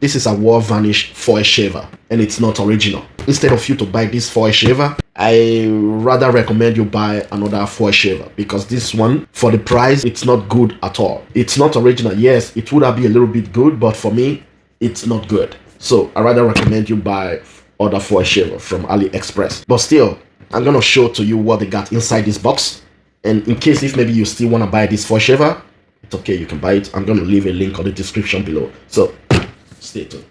This is a Wahl Vanish foil shaver and it's not original. Instead of you to buy this foil shaver, I rather recommend you buy another foil shaver because this one, for the price, it's not good at all. It's not original. Yes, it would have been a little bit good, but for me, it's not good. So I rather recommend you buy other foil shaver from AliExpress. But still, I'm gonna show to you what they got inside this box. And in case if maybe you still wanna buy this foil shaver, it's okay, you can buy it. I'm gonna leave a link on the description below. So stay tuned.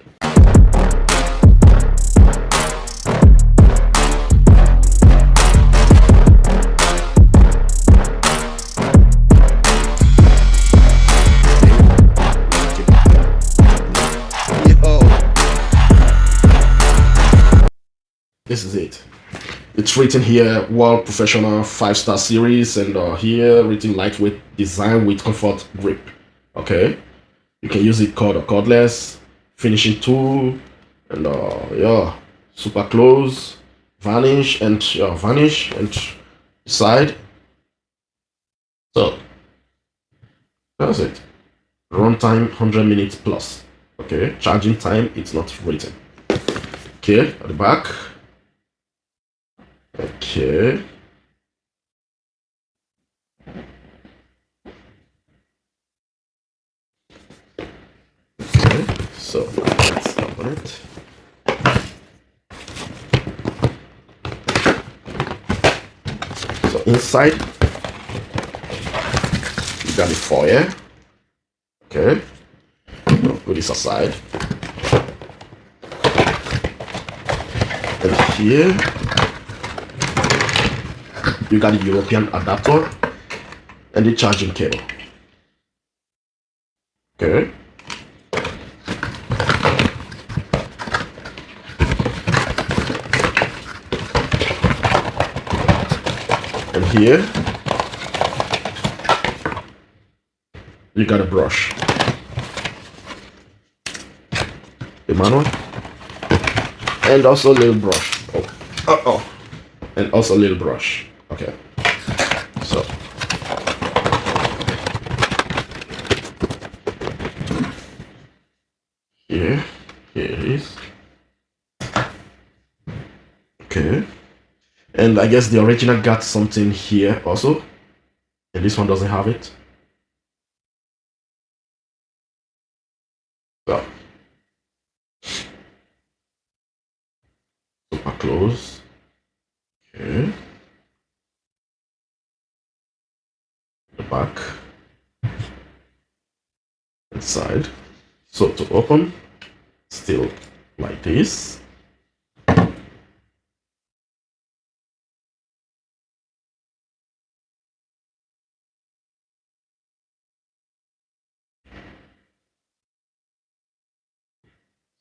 This is it. It's written here Wahl Professional 5-star series, and here written lightweight design with comfort grip. Okay, you can use it cord or cordless, finishing tool, and yeah, super close, vanish and side. So that's it. Run time 100 minutes plus. Okay, charging time it's not written. Okay, at the back. Okay. Okay, so let's open it. So inside, you got the foil. Okay, I'll put this aside. And here, you got the European adapter and the charging cable. Okay. And here, you got a brush. The manual. And also a little brush. Oh. And also a little brush. Okay. So. Here it is. Okay. And I guess the original got something here also. And this one doesn't have it. So. Super close. Okay. The back. Inside. So to open, still like this.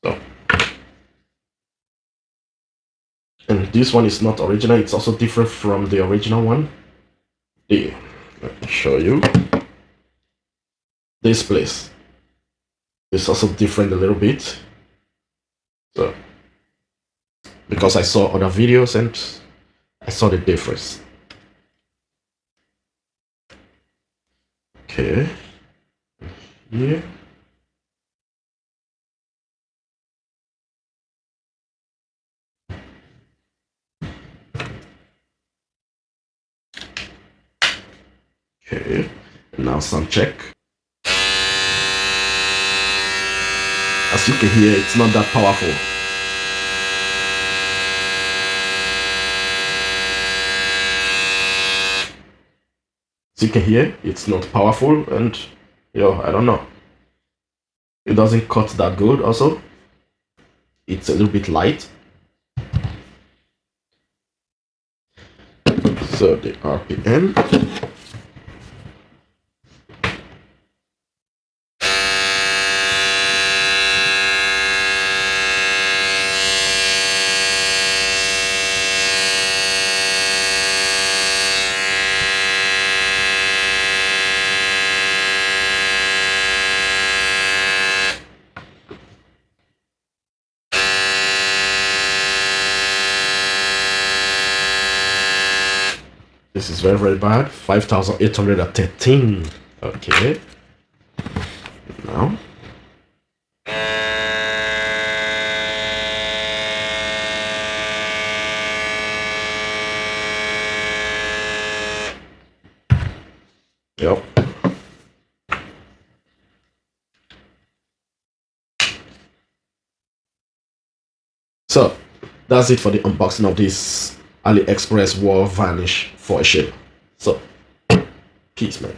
So, and this one is not original, it's also different from the original one. Let me show you. This place is also different a little bit. So, because I saw other videos and I saw the difference. Okay. Here. Okay, now sound check. As you can hear, it's not that powerful. As you can hear, it's not powerful, and I don't know. It doesn't cut that good also. It's a little bit light. So the RPM. This is very, very bad. 5,813. Okay. Now. Yep. So that's it for the unboxing of this AliExpress Wahl Vanish foil shaver. So peace, man.